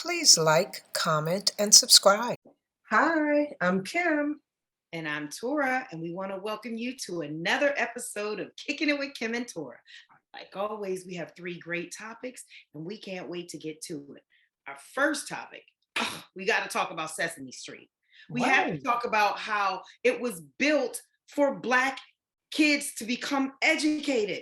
Please like, comment, and subscribe. Hi, I'm Kim. And I'm Torra, and we want to welcome you to another episode of Kicking It with Kimm and Torra. Like always, we have three great topics, and we can't wait to get to it. Our first topic, we got to talk about Sesame Street. We have to talk about how it was built for Black kids to become educated.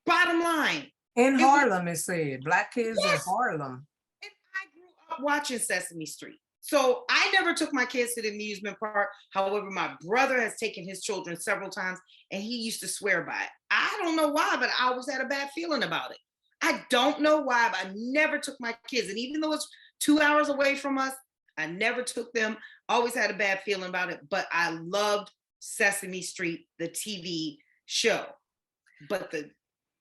Bottom line. In Harlem, it said, Black kids in Yes. Harlem. And I grew up watching Sesame Street. So I never took my kids to the amusement park. However, my brother has taken his children several times and he used to swear by it. I don't know why, but I always had a bad feeling about it. I don't know why, but I never took my kids. And even though it's 2 hours away from us, I never took them. Always had a bad feeling about it. But I loved Sesame Street, the TV show. But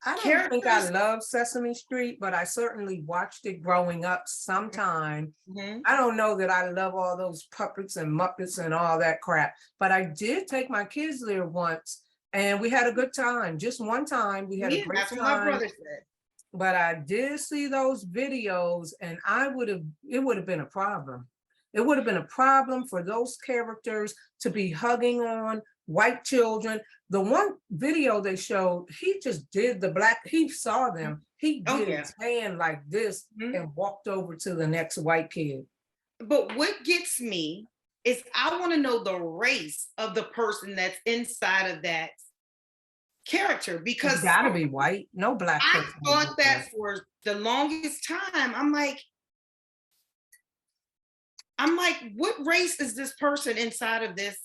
I don't think I love Sesame Street, but I certainly watched it growing up sometime. Mhm. I don't know that I love all those puppets and Muppets and all that crap, but I did take my kids there once and we had a good time. Just one time, we had a great That's what my time. brother said. But I did see those videos and it would have been a problem. It would have been a problem for those characters to be hugging on white children. The one video they showed, he just did he saw them, he did his hand like this and walked over to the next white kid. But what gets me is I want to know the race of the person that's inside of that character, because It's gotta be white, no Black I person. thought that for the longest time. I'm like, what race is this person inside of this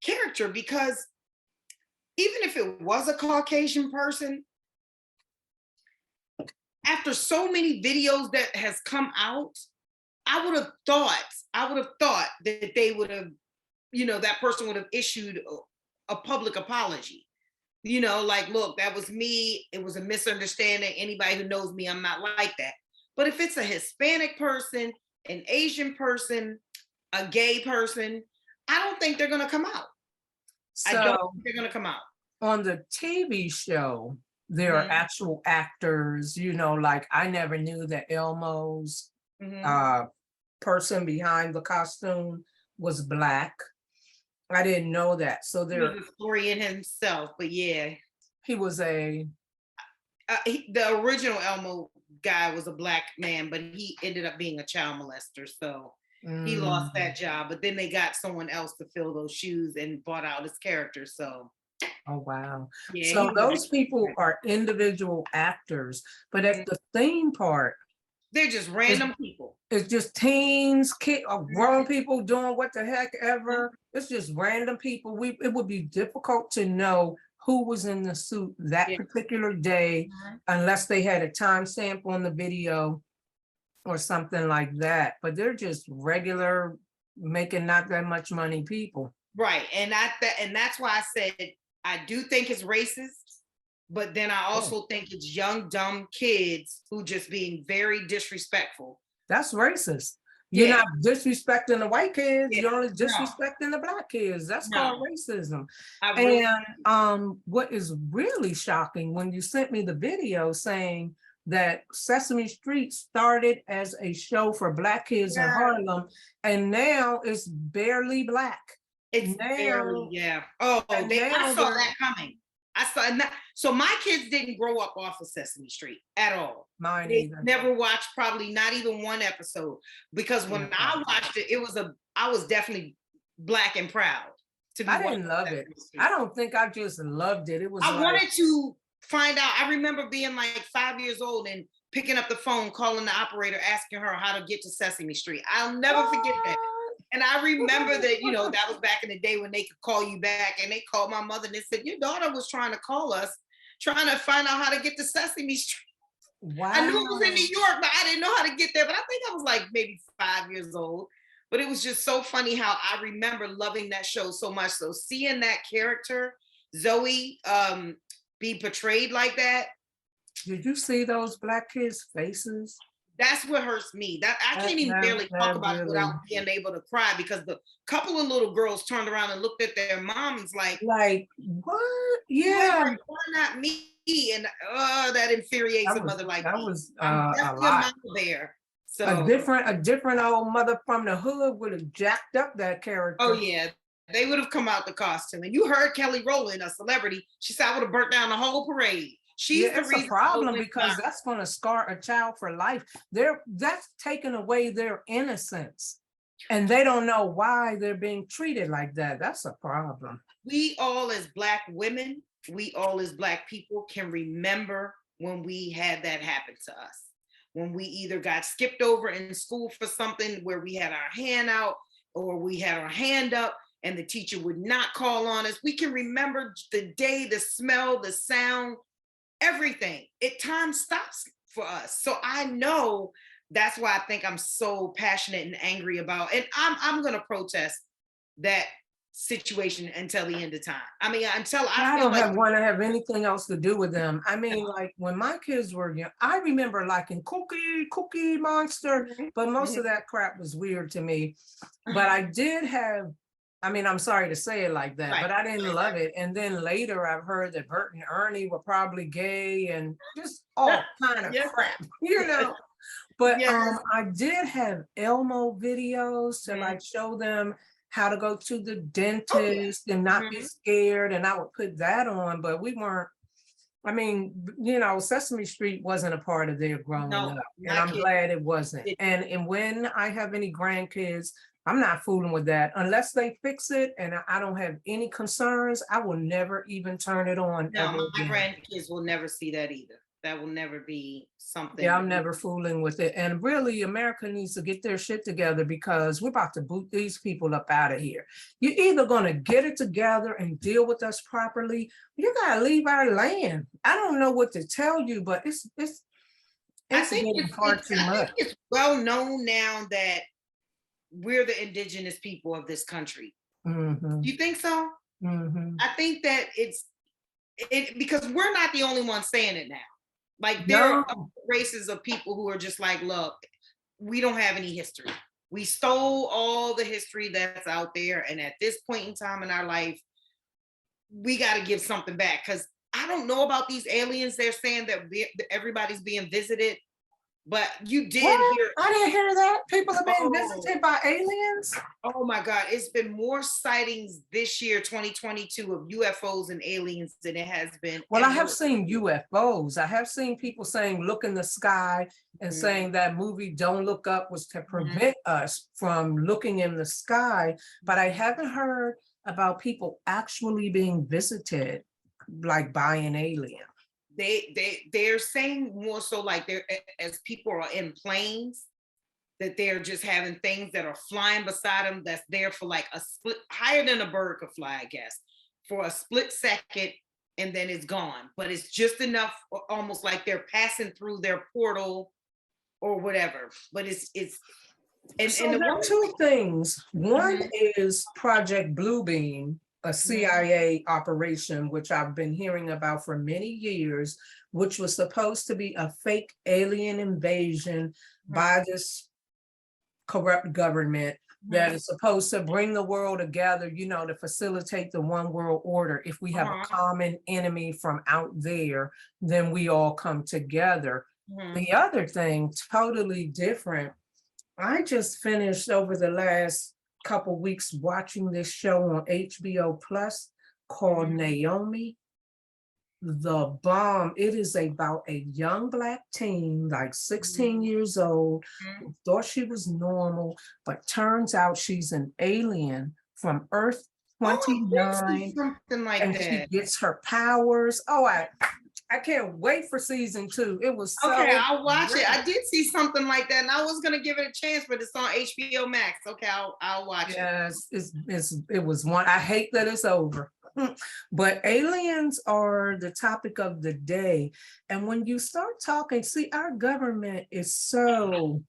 character? Because even if it was a Caucasian person, after so many videos that has come out, I would have thought that they would have, that person would have issued a public apology. Like, look, that was me. It was a misunderstanding. Anybody who knows me, I'm not like that. But if it's a Hispanic person, an Asian person, a gay person, I don't think they're going to come out. I don't think they're going to come out. On the TV show, there are actual actors, like I never knew that Elmo's person behind the costume was Black. I didn't know that. So there was a story in himself, but yeah. He was the original Elmo guy was a Black man, but he ended up being a child molester. So he lost that job, but then they got someone else to fill those shoes and bought out his character. So. Oh, wow. Yeah, so those people are individual actors, but at the theme park, they're just random people. It's just teens, kids, grown people doing what the heck ever. It's just random people. It would be difficult to know who was in the suit that particular day unless they had a timestamp on the video or something like that. But they're just regular, making not that much money people. Right. And that's why I said I do think it's racist, but then I also think it's young, dumb kids who just being very disrespectful. That's racist. You're not disrespecting the white kids, you're only disrespecting the Black kids. That's called racism. And what is really shocking, when you sent me the video saying that Sesame Street started as a show for Black kids in Harlem, and now it's barely Black. It's barely, I saw that coming. I saw that. So my kids didn't grow up off of Sesame Street at all. Mine they either. Never watched probably not even one episode, because when I watched it, I was definitely Black and proud to be. I didn't love it. I don't think I just loved it. It was. I wanted to find out. I remember being like 5 years old and picking up the phone, calling the operator, asking her how to get to Sesame Street. I'll never forget that. And I remember that, that was back in the day when they could call you back, and they called my mother and they said, your daughter was trying to call us, trying to find out how to get to Sesame Street. Wow. I knew it was in New York, but I didn't know how to get there. But I think I was like maybe 5 years old. But it was just so funny how I remember loving that show so much. So seeing that character, Zoe, be portrayed like that. Did you see those Black kids' faces? That's what hurts me. That I can't even barely talk about it without being able to cry, because the couple of little girls turned around and looked at their moms like what? Yeah. Why not me? And that infuriates a mother like that me. was I'm definitely a mama bear. So a different old mother from the hood would have jacked up that character. oh yeah, they would have come out the costume. And you heard Kelly Rowland, a celebrity, she said I would have burnt down the whole parade. She's the reason. It's a problem because that's going to scar a child for life. That's taking away their innocence. And they don't know why they're being treated like that. That's a problem. We all as Black women, we all as Black people can remember when we had that happen to us. When we either got skipped over in school for something where we had our hand out or we had our hand up and the teacher would not call on us. We can remember the day, the smell, the sound, everything. Time stops for us. So I know that's why I think I'm so passionate and angry about, and I'm going to protest that situation until the end of time. I mean, until I don't want to have anything else to do with them. I mean, like when my kids were young, I remember liking Cookie Monster, but most of that crap was weird to me. But I did have, I mean, I'm sorry to say it like that, but I didn't love it. And then later I've heard that Bert and Ernie were probably gay and just all kind of crap, you know. But I did have Elmo videos to like show them how to go to the dentist and not be scared. And I would put that on, but we weren't, I mean, you know, Sesame Street wasn't a part of their growing up. And I'm glad it wasn't. And when I have any grandkids, I'm not fooling with that. Unless they fix it and I don't have any concerns, I will never even turn it on. No, my grandkids will never see that either. That will never be something. Yeah, I'm never fooling with it. And really, America needs to get their shit together because we're about to boot these people up out of here. You're either going to get it together and deal with us properly, or you got to leave our land. I don't know what to tell you, but it's getting far too much. I think it's well known now that we're the indigenous people of this country. Do you think so? I think that it's because we're not the only ones saying it now. Like there are races of people who are just like, look, we don't have any history. We stole all the history that's out there. And at this point in time in our life, we got to give something back. Because I don't know about these aliens. They're saying that everybody's being visited. But you did hear. I didn't hear that. People are being visited by aliens. Oh my God. It's been more sightings this year, 2022, of UFOs and aliens than it has been. Well, I have seen UFOs. I have seen people saying, look in the sky, and saying that movie Don't Look Up was to prevent us from looking in the sky. But I haven't heard about people actually being visited like by an alien. They're saying more so like they're, as people are in planes, that they're just having things that are flying beside them that's there for like a split, higher than a bird could fly, I guess, for a split second, and then it's gone. But it's just enough, almost like they're passing through their portal or whatever. But it's so there are two things. One is Project Bluebeam, a CIA operation, which I've been hearing about for many years, which was supposed to be a fake alien invasion by this corrupt government that is supposed to bring the world together, you know, to facilitate the one world order. If we have a common enemy from out there, then we all come together. The other thing, totally different. I just finished over the last couple weeks watching this show on HBO Plus called Naomi. The bomb. It is about a young Black teen, like 16 years old, who thought she was normal, but turns out she's an alien from Earth 29. Something like and that. She gets her powers. Oh, I can't wait for season 2. It was so I'll watch great. it. I did see something like that, and I was gonna give it a chance, but it's on HBO Max. Okay, I'll watch it. Yes, it was one. I hate that it's over. But aliens are the topic of the day. And when you start talking, see, our government is so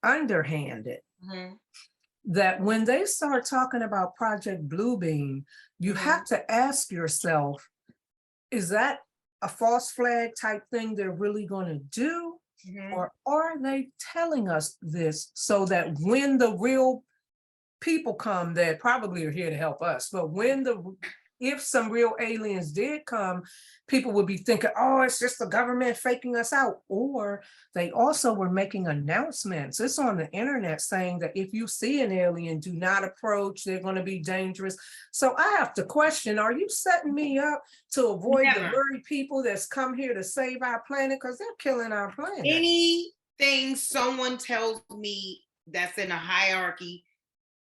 underhanded that when they start talking about Project Bluebeam, you have to ask yourself, is that a false flag type thing they're really going to do? Or are they telling us this so that when the real people come that probably are here to help us, but when the if some real aliens did come, people would be thinking, oh, it's just the government faking us out. Or they also were making announcements. It's on the internet saying that if you see an alien, do not approach, they're going to be dangerous. So I have to question, are you setting me up to avoid the very people that's come here to save our planet? Because they're killing our planet. Anything someone tells me that's in a hierarchy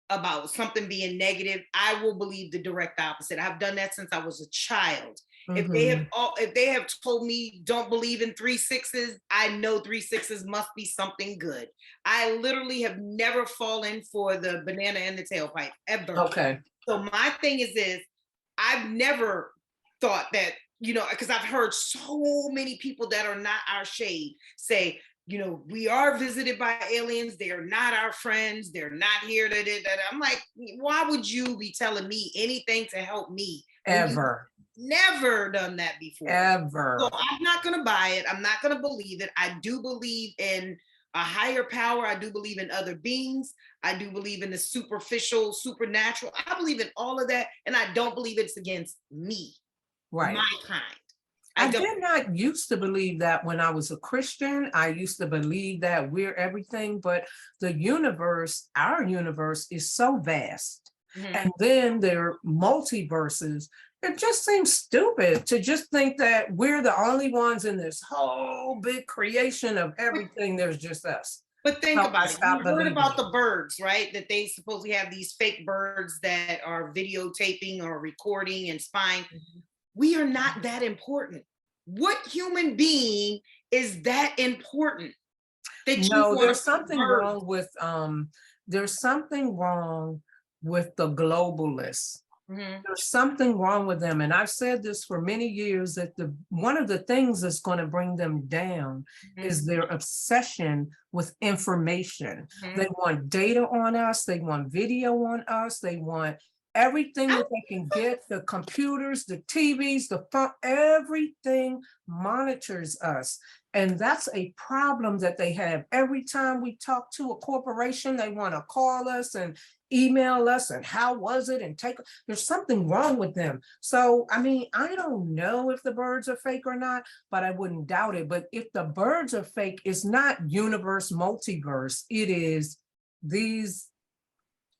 about something being negative, I will believe the direct opposite. I've done that since I was a child. If they have told me don't believe in 3 6s, I know 3 6s must be something good. I literally have never fallen for the banana in the tailpipe ever. Okay. So my thing is this: I've never thought that, because I've heard so many people that are not our shade say, we are visited by aliens. They are not our friends. They're not here. I'm like, why would you be telling me anything to help me? Ever. Never done that before. Ever. So I'm not going to buy it. I'm not going to believe it. I do believe in a higher power. I do believe in other beings. I do believe in the superficial, supernatural. I believe in all of that. And I don't believe it's against me, right? My kind. I did not used to believe that when I was a Christian. I used to believe that we're everything, but the universe, our universe, is so vast. And then there are multiverses. It just seems stupid to just think that we're the only ones in this whole big creation of everything. There's just us. But think about it. You heard about the birds, right? That they supposedly have these fake birds that are videotaping or recording and spying. We are not that important. What human being is that important? No, there's something wrong with there's something wrong with the globalists. There's something wrong with them. And I've said this for many years, that one of the things that's going to bring them down is their obsession with information. They want data on us. They want video on us. They want everything that they can get, the computers, the TVs, the phone, everything monitors us. And that's a problem that they have. Every time we talk to a corporation, they want to call us and email us and how was it and there's something wrong with them. So, I mean, I don't know if the birds are fake or not, but I wouldn't doubt it. But if the birds are fake, it's not universe, multiverse. It is these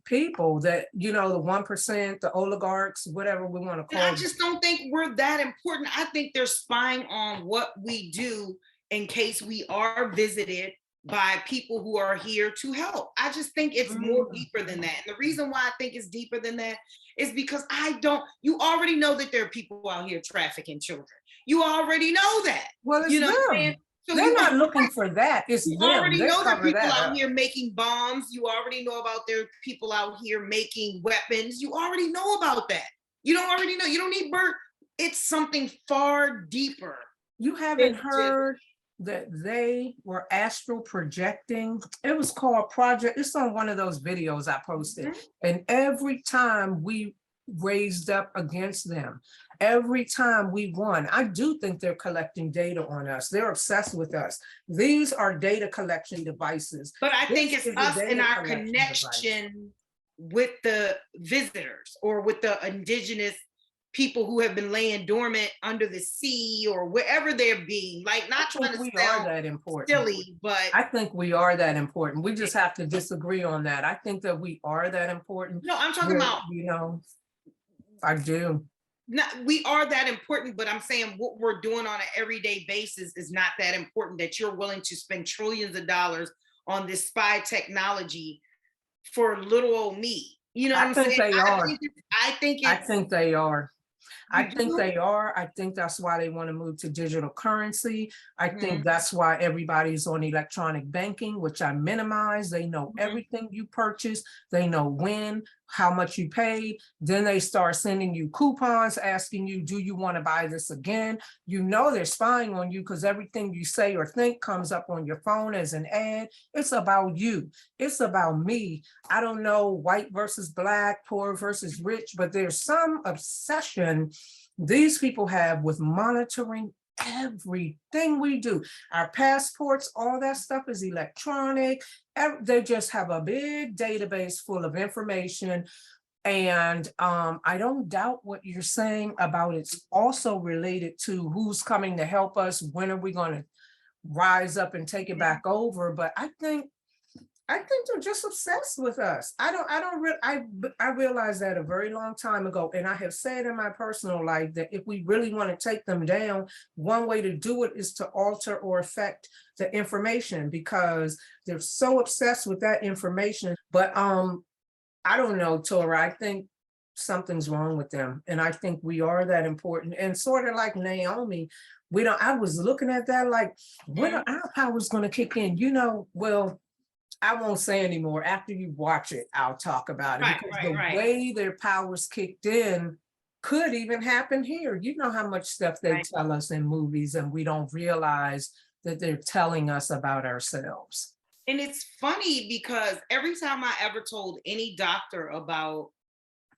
people that, the 1%, the oligarchs, whatever we want to call them. I just don't think we're that important. I think they're spying on what we do in case we are visited by people who are here to help. I just think it's more deeper than that. And the reason why I think it's deeper than that is because you already know that there are people out here trafficking children. You already know that. Well, it's them. So they're not looking for that. It's them. You already know there are people out here making bombs. You already know about there are people out here making weapons. You already know about that. You don't already know. You don't need bird. It's something far deeper. You haven't heard that they were astral projecting. It was called Project. It's on one of those videos I posted. And every time we raised up against them, every time we won, I do think they're collecting data on us. They're obsessed with us. These are data collection devices. But I think it's us and our connection with the visitors or with the indigenous people who have been laying dormant under the sea or wherever they're being, like, not trying to sound that important. Silly, but I think we are that important. We just have to disagree on that. I think that we are that important. No, I'm talking about, I do. We are that important, but I'm saying what we're doing on an everyday basis is not that important, that you're willing to spend trillions of dollars on this spy technology for little old me. You know what I'm saying? I think they are. I think they are. I think that's why they want to move to digital currency. I think that's why everybody's on electronic banking, which I minimize. They know everything you purchase. They know when, how much you paid. Then they start sending you coupons asking you, do you want to buy this again? They're spying on you because everything you say or think comes up on your phone as an ad. It's about you. It's about me. I don't know white versus black, poor versus rich, but there's some obsession these people have with monitoring everything we do. Our passports, all that stuff is electronic. They just have a big database full of information. And I don't doubt what you're saying about it's also related to who's coming to help us. When are we going to rise up and take it back over? But I think they're just obsessed with us. I realized that a very long time ago. And I have said in my personal life that if we really want to take them down, one way to do it is to alter or affect the information, because they're so obsessed with that information. But I don't know, Torah. I think something's wrong with them. And I think we are that important. And sort of like Naomi, I was looking at that like, when are our powers going to kick in? Well, I won't say anymore. After you watch it, I'll talk about it. Because the way their powers kicked in could even happen here. You know how much stuff they tell us in movies, and we don't realize that they're telling us about ourselves. And it's funny because every time I ever told any doctor about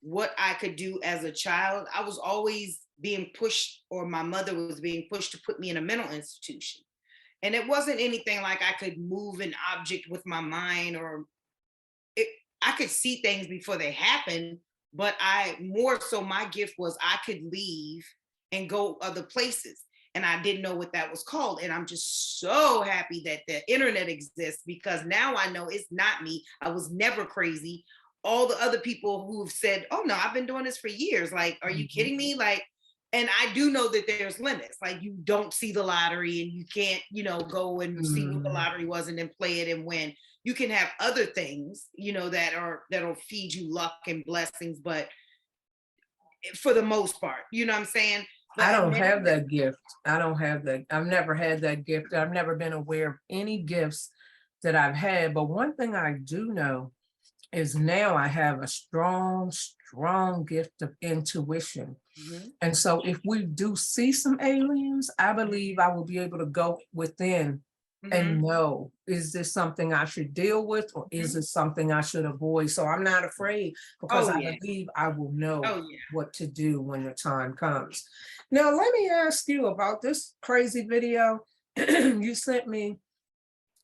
what I could do as a child, I was always being pushed, or my mother was being pushed to put me in a mental institution. And it wasn't anything like I could move an object with my mind, or I could see things before they happened, but more so my gift was I could leave and go other places. And I didn't know what that was called. And I'm just so happy that the internet exists, because now I know it's not me. I was never crazy. All the other people who've said, oh no, I've been doing this for years. Like, are you kidding me? Like, and I do know that there's limits. Like, you don't see the lottery and you can't, go and see what the lottery was and then play it and win. You can have other things, that'll feed you luck and blessings, but for the most part, you know what I'm saying? But I don't have that gift. I don't have that. I've never had that gift. I've never been aware of any gifts that I've had. But one thing I do know is now I have a strong gift of intuition. And so if we do see some aliens, I believe I will be able to go within and know, is this something I should deal with, or is it something I should avoid? So I'm not afraid, because I believe I will know what to do when the time comes. Now, let me ask you about this crazy video you sent me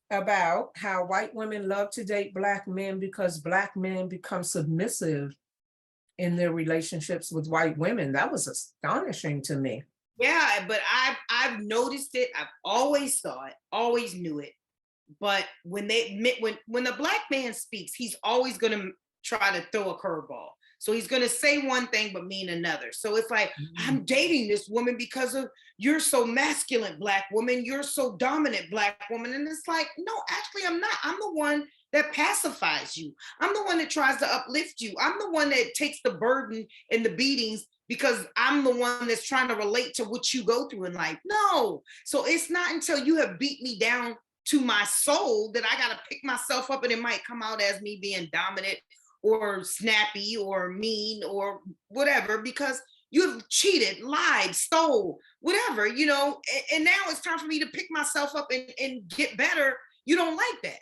about how white women love to date Black men because Black men become submissive in their relationships with white women. That was astonishing to me. Yeah, but I've noticed it. I've always always knew it. But when the Black man speaks, he's always going to try to throw a curveball. So he's going to say one thing but mean another. So it's like, I'm dating this woman because of, you're so masculine, Black woman. You're so dominant, Black woman. And it's like, no, actually, I'm not. I'm the one that pacifies you. I'm the one that tries to uplift you. I'm the one that takes the burden and the beatings, because I'm the one that's trying to relate to what you go through in life. No. So it's not until you have beat me down to my soul that I got to pick myself up, and it might come out as me being dominant or snappy or mean or whatever, because you've cheated, lied, stole, whatever, and now it's time for me to pick myself up and get better. You don't like that.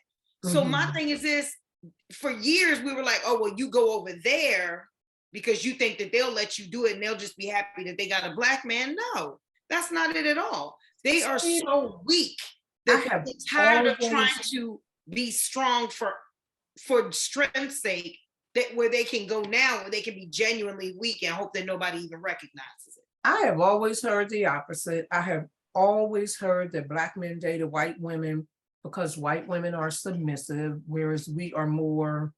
So my thing is this: for years we were like, oh, well, you go over there because you think that they'll let you do it and they'll just be happy that they got a Black man. No, that's not it at all. They are so weak that they're tired of trying to be strong for strength's sake, that where they can go now, where they can be genuinely weak and hope that nobody even recognizes it. I have always heard the opposite. I have always heard that Black men dated white women because white women are submissive, whereas we are more,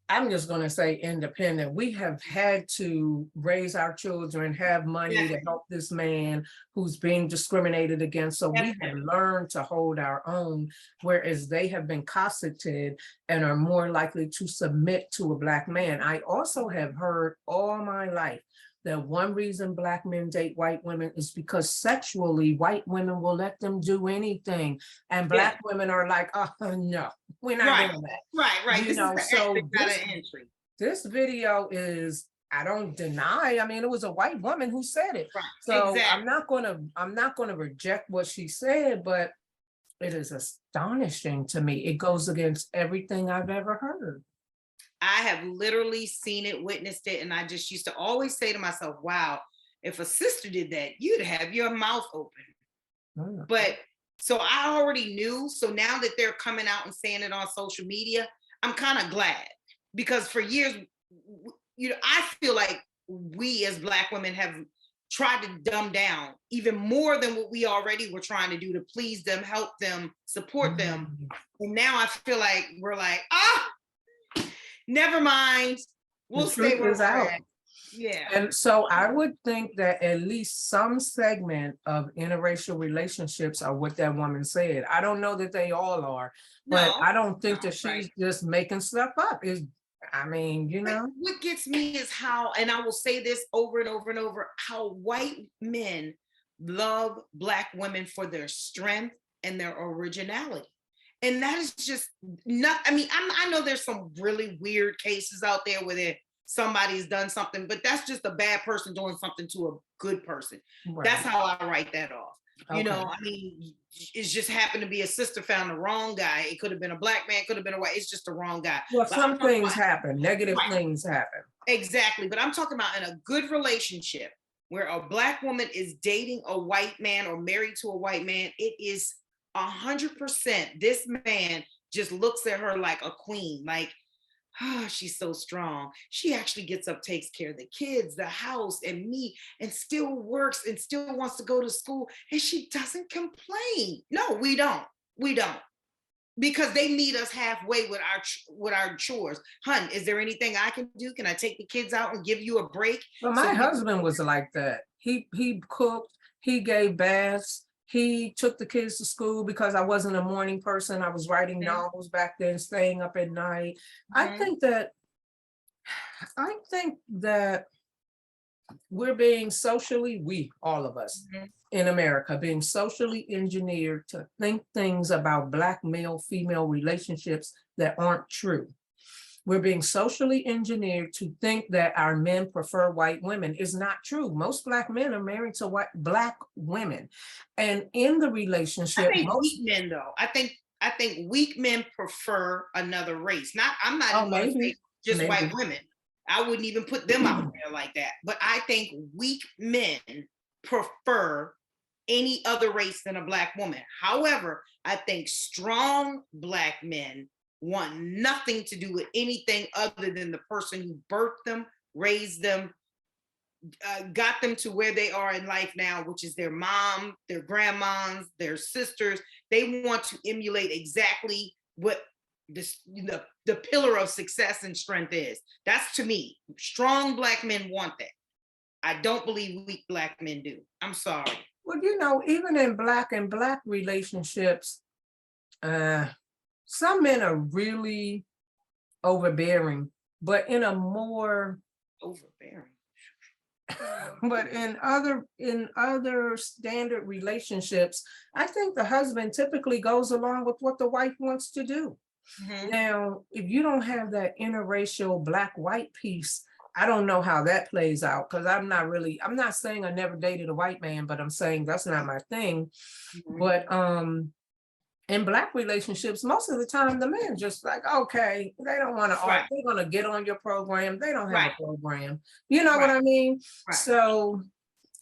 I'm just going to say, independent. We have had to raise our children, have money to help this man who's being discriminated against. So we have learned to hold our own, whereas they have been cosseted and are more likely to submit to a Black man. I also have heard all my life that one reason Black men date white women is because sexually white women will let them do anything. And Black women are like, oh, no, we're not doing that. Right. This video is, I don't deny, I mean, it was a white woman who said it. Right. So I'm not gonna reject what she said, but it is astonishing to me. It goes against everything I've ever heard. I have literally seen it, witnessed it, and I just used to always say to myself, wow, if a sister did that, you'd have your mouth open. But so I already knew. So now that they're coming out and saying it on social media, I'm kind of glad, because for years I feel like we as Black women have tried to dumb down even more than what we already were trying to do to please them, help them, support them. And now I feel like we're like, never mind. We'll stay where we're at. Yeah. And so I would think that at least some segment of interracial relationships are what that woman said. I don't know that they all are, but I don't think that she's just making stuff up. What gets me is how, and I will say this over and over and over, how white men love Black women for their strength and their originality. And that is just not, I know there's some really weird cases out there where somebody's done something, but that's just a bad person doing something to a good person. Right. That's how I write that off. Okay. It's just happened to be a sister found the wrong guy. It could have been a Black man, could have been a white, it's just the wrong guy. Well, some things happen, negative things happen. Exactly, but I'm talking about in a good relationship where a Black woman is dating a white man or married to a white man, it is 100% this man just looks at her like a queen, like, she's so strong. She actually gets up, takes care of the kids, the house, and me, and still works and still wants to go to school. And she doesn't complain. No, we don't. We don't. Because they meet us halfway with our chores. Hun, is there anything I can do? Can I take the kids out and give you a break? Well, my husband was like that. He cooked, he gave baths. He took the kids to school because I wasn't a morning person. I was writing novels back then, staying up at night. I think that we're being all of us in America, being socially engineered to think things about Black male-female relationships that aren't true. We're being socially engineered to think that our men prefer white women. It's not true. Most Black men are married to Black women. And in the relationship, I think weak men though. I think weak men prefer another race. I'm not even saying just white women. I wouldn't even put them out there like that. But I think weak men prefer any other race than a Black woman. However, I think strong Black men want nothing to do with anything other than the person who birthed them, raised them, got them to where they are in life now, which is their mom, their grandmas, their sisters. They want to emulate exactly what the pillar of success and strength is. That's, to me, strong Black men want that. I don't believe weak Black men do. I'm sorry. Well, even in Black relationships, some men are really overbearing, but in a more overbearing. But in other standard relationships, I think the husband typically goes along with what the wife wants to do. Now, if you don't have that interracial Black-white piece, I don't know how that plays out, because I'm not saying I never dated a white man, but I'm saying that's not my thing. But in Black relationships, most of the time, the man just like, okay, they don't want to argue. They're going to get on your program. They don't have a program. You know what I mean? So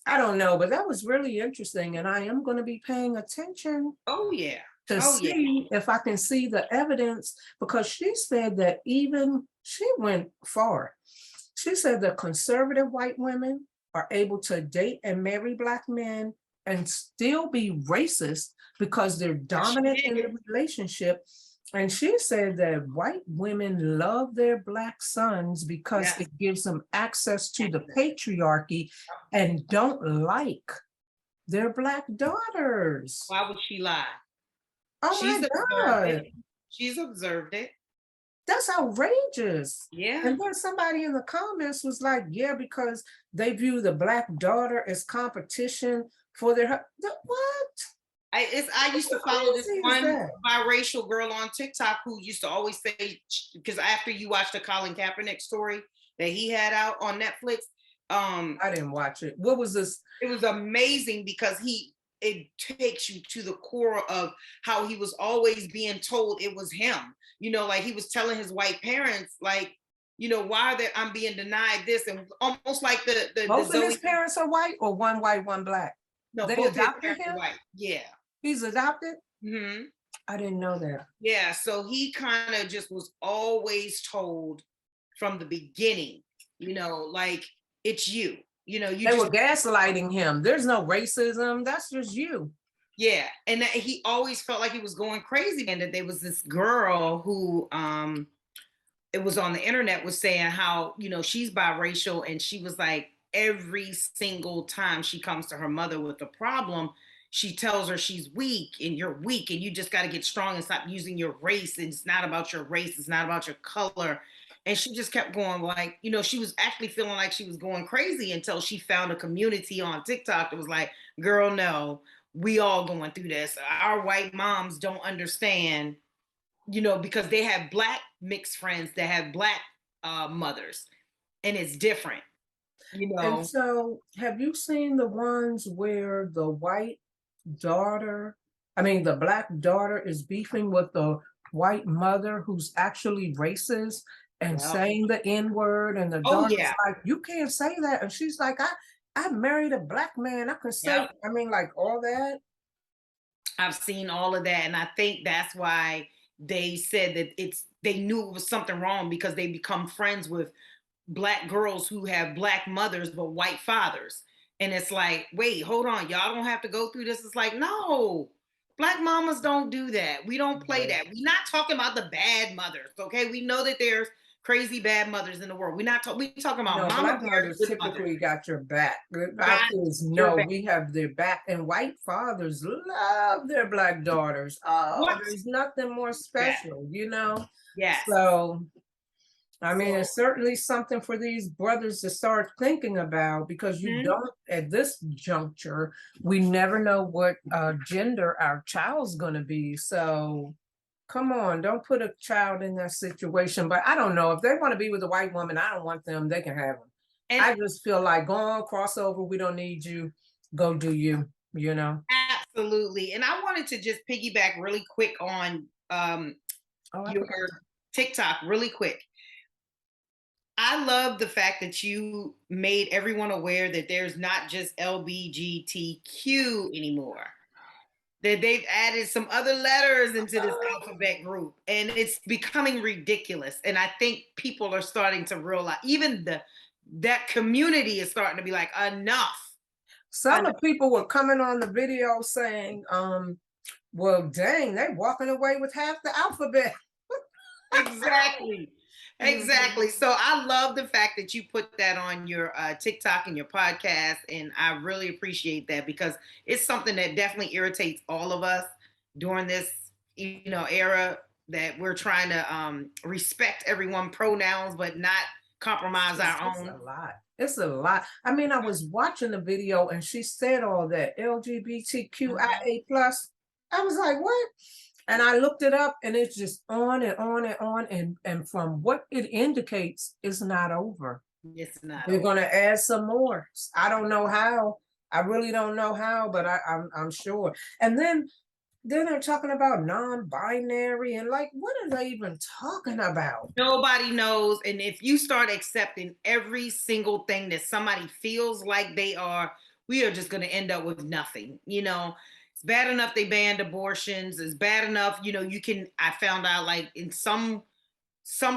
I don't know, but that was really interesting. And I am going to be paying attention. Oh, yeah. To see if I can see the evidence, because she said that she went far. She said that conservative white women are able to date and marry Black men and still be racist because they're dominant in the relationship. And she said that white women love their Black sons because it gives them access to the patriarchy and don't like their Black daughters. Why would she lie? Oh, my God. She's observed it. That's outrageous. Yeah. And then somebody in the comments was like, yeah, because they view the Black daughter as competition for their what? I used to follow this one biracial girl on TikTok who used to always say, because after you watched the Colin Kaepernick story that he had out on Netflix. I didn't watch it. What was this? It was amazing because it takes you to the core of how he was always being told it was him. Like he was telling his white parents, like, why I'm being denied this, and almost like both of his parents are white, or one white, one Black? No, they both adopted him. White. Yeah, he's adopted. I didn't know that. Yeah, so he kind of just was always told from the beginning, like it's you, they were gaslighting him. There's no racism. That's just you. Yeah. And he always felt like he was going crazy. And that there was this girl who, it was on the internet, was saying how, she's biracial. And she was like, every single time she comes to her mother with a problem, she tells her she's weak and you're weak and you just got to get strong and stop using your race. And it's not about your race. It's not about your color. And she just kept going like, she was actually feeling like she was going crazy until she found a community on TikTok that was like, girl, no, we all going through this. Our white moms don't understand, because they have Black mixed friends that have Black mothers, and it's different, And so, have you seen the ones where the the Black daughter is beefing with the white mother who's actually racist and saying the N-word, and the daughter's like, you can't say that. And she's like, I married a Black man. I could say, like all that. I've seen all of that. And I think that's why they said that they knew it was something wrong, because they become friends with Black girls who have Black mothers but white fathers. And it's like, wait, hold on, y'all don't have to go through this. It's like, no, Black mamas don't do that. We don't play that. We're not talking about the bad mothers, okay? We know that there's crazy bad mothers in the world. We talking about Black mothers typically got your back. Our kids know we have their back, and white fathers love their Black daughters. There's nothing more special, Yes. So it's certainly something for these brothers to start thinking about, because you don't, at this juncture, we never know what gender our child's going to be. So come on, don't put a child in that situation. But I don't know, if they want to be with a white woman, I don't want them. They can have them. And I just feel like, go on, cross over. We don't need you. Go do you, Absolutely. And I wanted to just piggyback really quick on your TikTok really quick. I love the fact that you made everyone aware that there's not just LBGTQ anymore, that they've added some other letters into this alphabet group, and it's becoming ridiculous. And I think people are starting to realize, even that community is starting to be like, enough. Some of the people were coming on the video saying, well, dang, they're walking away with half the alphabet. Exactly. Exactly. So I love the fact that you put that on your TikTok and your podcast. And I really appreciate that, because it's something that definitely irritates all of us during this, era, that we're trying to respect everyone's pronouns, but not compromise our own. It's a lot. I was watching the video and she said all that LGBTQIA plus. I was like, what? And I looked it up, and it's just on and on and on. And from what it indicates, it's not over. It's not. They're going to add some more. I don't know how. I really don't know how, but I'm sure. And then they're talking about non-binary, and like, what are they even talking about? Nobody knows. And if you start accepting every single thing that somebody feels like they are, we are just going to end up with nothing. It's bad enough they banned abortions. It's bad enough, I found out, like, in some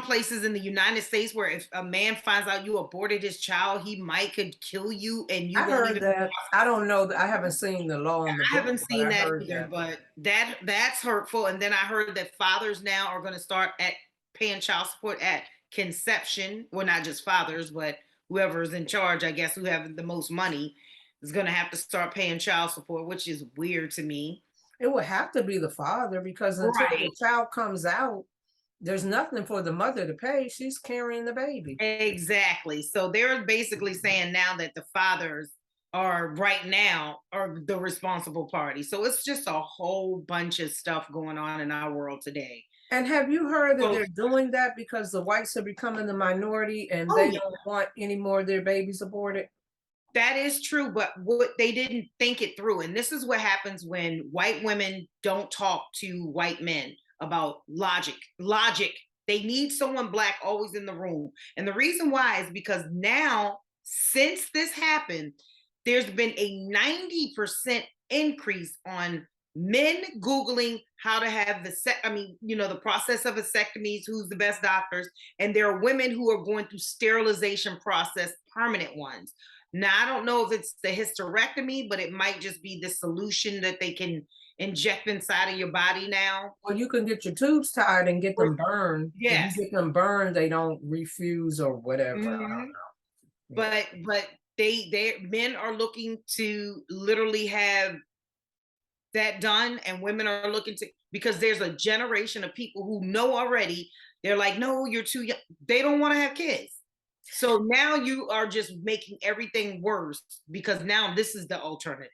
places in the United States, where if a man finds out you aborted his child, he could kill you, and you. I heard that. I don't know. I haven't seen the law on the book. I haven't seen that either, but that's hurtful. And then I heard that fathers now are going to start paying child support at conception. Well, not just fathers, but whoever's in charge, I guess, who have the most money, is going to have to start paying child support, which is weird to me. It would have to be the father, because until the child comes out, there's nothing for the mother to pay. She's carrying the baby. Exactly. So they're basically saying now that the fathers are the responsible party. So it's just a whole bunch of stuff going on in our world today. And have you heard that they're doing that because the whites are becoming the minority, and they don't want any more of their babies aborted? That is true, but what they didn't think it through. And this is what happens when white women don't talk to white men about logic. They need someone Black always in the room. And the reason why is because now, since this happened, there's been a 90% increase on Men Googling how to have the process of vasectomies, who's the best doctors. And there are women who are going through sterilization process, permanent ones. Now, I don't know if it's the hysterectomy, but it might just be the solution that they can inject inside of your body now. Well, you can get your tubes tied and get them burned. Yes. If you get them burned, they don't refuse or whatever. I don't know. But men are looking to literally have that done, and women are looking to, because there's a generation of people who know already. They're like, no, you're too young. They don't want to have kids. So now you are just making everything worse, because now this is the alternative.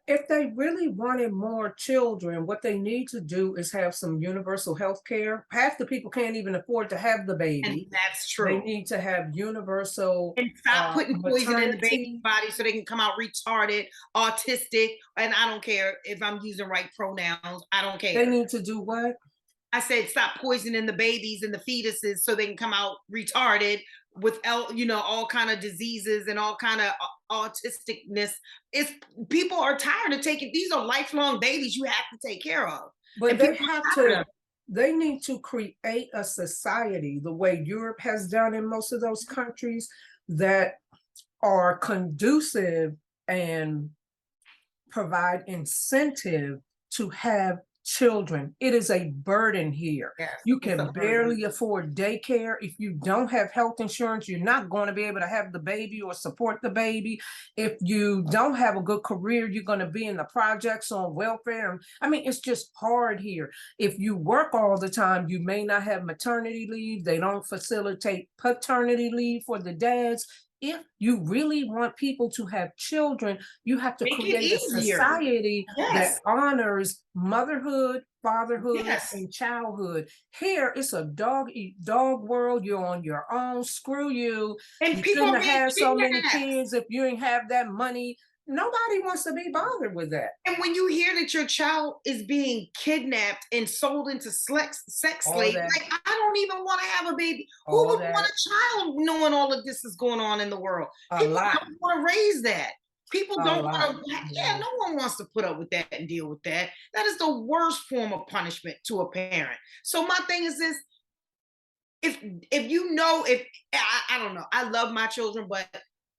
If they really wanted more children, what they need to do is have some universal health care. Half the people can't even afford to have the baby. And that's true. They need to have universal. And stop putting poison in the baby's body so they can come out retarded, autistic, and I don't care if I'm using right pronouns. I don't care. They need to do what? I said stop poisoning the babies and the fetuses so they can come out retarded with all kind of diseases and all kind of autisticness. It's people are tired of taking, these are lifelong babies you have to take care of. But they need to create a society the way Europe has done in most of those countries that are conducive and provide incentive to have children. It is a burden here. Yes, you can barely afford daycare. If you don't have health insurance, you're not going to be able to have the baby or support the baby. If you don't have a good career, you're going to be in the projects on welfare. I mean, it's just hard here. If you work all the time, you may not have maternity leave. They don't facilitate paternity leave for the dads. If you really want people to have children, you have to create a society that honors motherhood, fatherhood, and childhood. Here, it's a dog eat dog world. You're on your own. Screw you. And you people shouldn't have so many kids if you ain't have that money. Nobody wants to be bothered with that. And when you hear that your child is being kidnapped and sold into sex slave, like, I don't even want to have a baby. Who would want a child knowing all of this is going on in the world? People don't want to raise that. People don't want to, no one wants to put up with that and deal with that. That is the worst form of punishment to a parent. So my thing is this, if I don't know, I love my children, but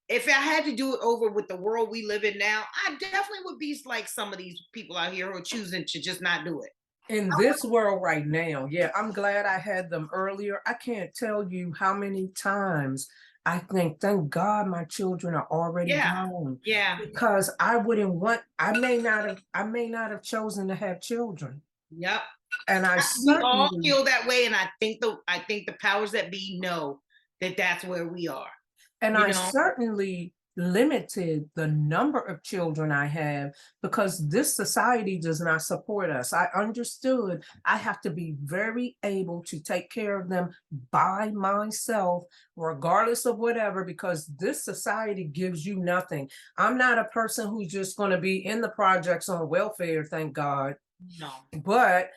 if I had to do it over with the world we live in now, I definitely would be like some of these people out here who are choosing to just not do it. In this world right now, yeah, I'm glad I had them earlier. I can't tell you how many times I think, thank God my children are already grown. Yeah. Because I may not have chosen to have children. Yep. And we all feel that way. And I think the powers that be know that that's where we are. And I certainly limited the number of children I have because this society does not support us. I understood I have to be very able to take care of them by myself, regardless of whatever, because this society gives you nothing. I'm not a person who's just going to be in the projects on welfare, thank God. No. But,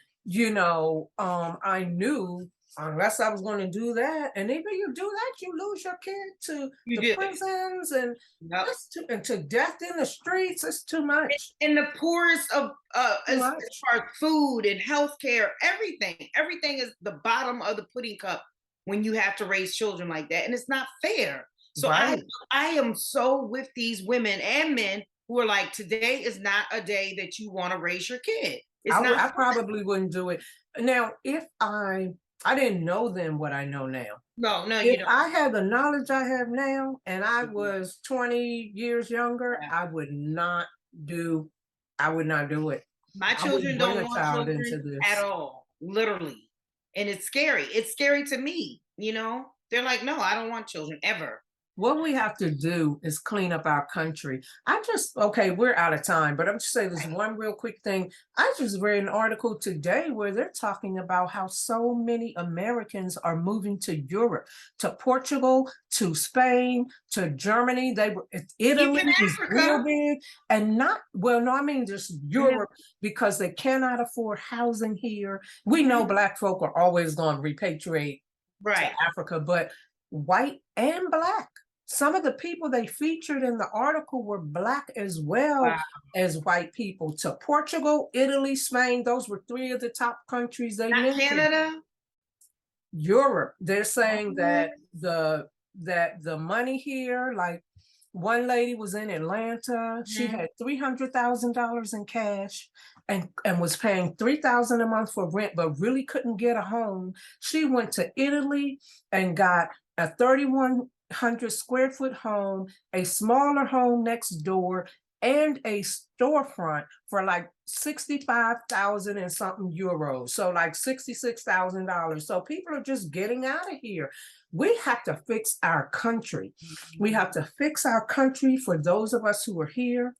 I knew unless I was going to do that, and if you do that, you lose your kid to the prisons and to death in the streets. It's too much. And the poorest of as far as food and healthcare, everything is the bottom of the pudding cup when you have to raise children like that, and it's not fair. So I am so with these women and men who are like, today is not a day that you want to raise your kid. I probably wouldn't do it. Now, if I didn't know then what I know now. No, if I had the knowledge I have now and I was 20 years younger, I would not do it. My children don't want children at all, literally. And it's scary. It's scary to me, They're like, no, I don't want children ever. What we have to do is clean up our country. We're out of time, but I'm just saying this one real quick thing. I just read an article today where they're talking about how so many Americans are moving to Europe, to Portugal, to Spain, to Germany. Italy is real big, and just Europe because they cannot afford housing here. We know Black folk are always going to repatriate to Africa, but white and Black some of the people they featured in the article were Black as well as white people. To Portugal, Italy, Spain, those were 3 of the top countries they Not mentioned. Canada? Europe, they're saying that the money here, like one lady was in Atlanta, she had $300,000 in cash and was paying $3,000 a month for rent, but really couldn't get a home. She went to Italy and got a 3,100 square foot home, a smaller home next door, and a storefront for like 65,000 and something euros. So like $66,000. So people are just getting out of here. We have to fix our country. We have to fix our country for those of us who are here,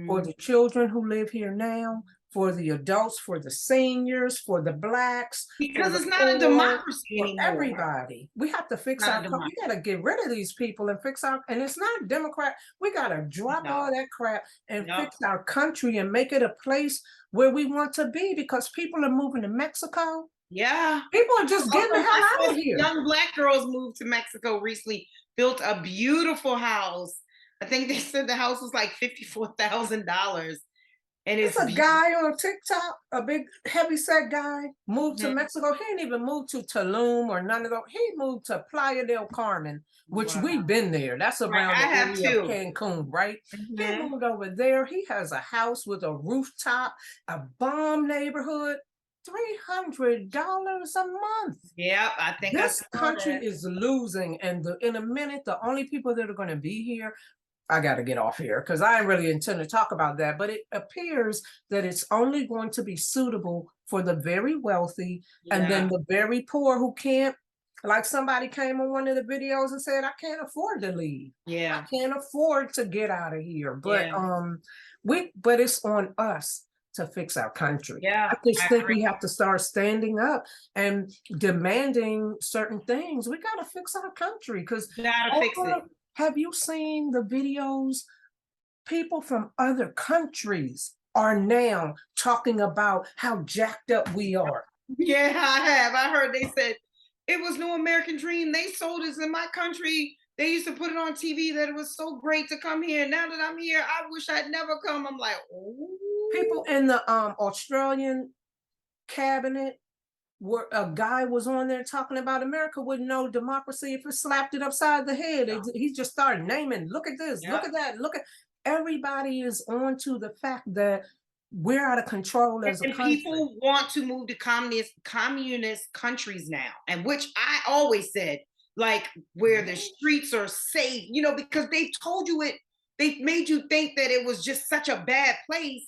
for the children who live here now, for the adults, for the seniors, for the Blacks. Because it's not a democracy anymore. Everybody. We have to fix our country. We got to get rid of these people and fix our, and it's not Democrat. We got to drop all that crap and fix our country and make it a place where we want to be, because people are moving to Mexico. Yeah. People are just getting the hell out of here. Young Black girls moved to Mexico recently, built a beautiful house. I think they said the house was like $54,000. And it's a guy on TikTok, a big heavyset guy, moved to Mexico. He didn't even move to Tulum or none of those. He moved to Playa del Carmen, which we've been there. That's around the area of Cancun, right? He moved over there. He has a house with a rooftop, a bomb neighborhood. $300 a month. Yeah, I think this country is losing, and in a minute, the only people that are going to be here, I got to get off here because I really intend to talk about that, but it appears that it's only going to be suitable for the very wealthy, and then the very poor who can't. Like somebody came on one of the videos and said, I can't afford to leave. Yeah, I can't afford to get out of here. But but it's on us to fix our country. Yeah, I just think we have to start standing up and demanding certain things. We got to fix our country because have you seen the videos? People from other countries are now talking about how jacked up we are. Yeah, I have. I heard they said it was no American dream. They sold us in my country. They used to put it on TV that it was so great to come here. Now that I'm here, I wish I'd never come. I'm like, oh. People in the Australian cabinet, where a guy was on there talking about America wouldn't know democracy if it slapped it upside the head. He just started naming, look at this, look at that, look at. Everybody is on to the fact that we're out of control as a country. People want to move to communist countries now, and which I always said, like where the streets are safe, you know, because they told you it, they made you think that it was just such a bad place.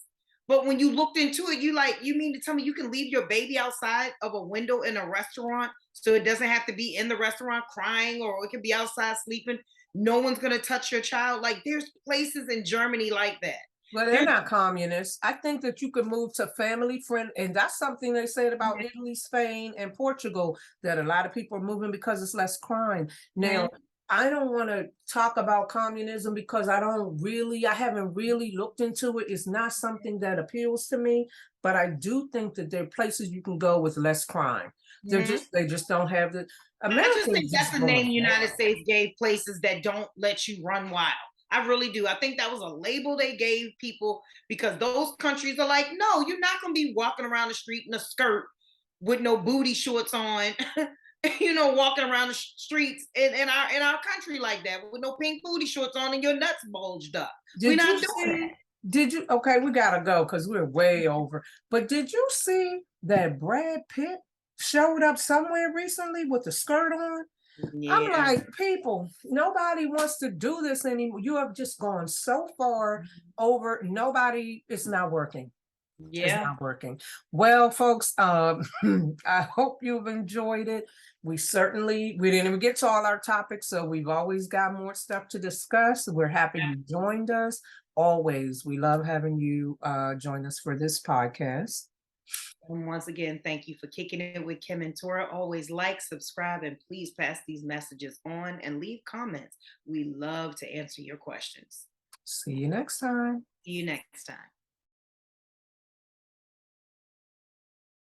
But when you looked into it, you mean to tell me you can leave your baby outside of a window in a restaurant so it doesn't have to be in the restaurant crying, or it could be outside sleeping. No one's going to touch your child. Like there's places in Germany like that. But they're not communists. I think that you could move to family friend. And that's something they said about Italy, Spain, and Portugal, that a lot of people are moving because it's less crime. Now, I don't want to talk about communism because I haven't really looked into it. It's not something that appeals to me, but I do think that there are places you can go with less crime. They just don't have the. I just think that's the name the United States gave places that don't let you run wild. I really do. I think that was a label they gave people because those countries are like, no, you're not going to be walking around the street in a skirt with no booty shorts on. You know, walking around the streets in our country like that with no pink booty shorts on and your nuts bulged up. We're not doing that. Okay, we gotta go because we're way over. But did you see that Brad Pitt showed up somewhere recently with a skirt on? Yeah. I'm like, people, nobody wants to do this anymore. You have just gone so far over. It's not working. Yeah, it's not working. Well, folks, I hope you've enjoyed it. We didn't even get to all our topics, so we've always got more stuff to discuss. We're happy you joined us. Always, we love having you join us for this podcast. And once again, thank you for kicking it with Kimm and Torra. Always like, subscribe, and please pass these messages on and leave comments. We love to answer your questions. See you next time. See you next time.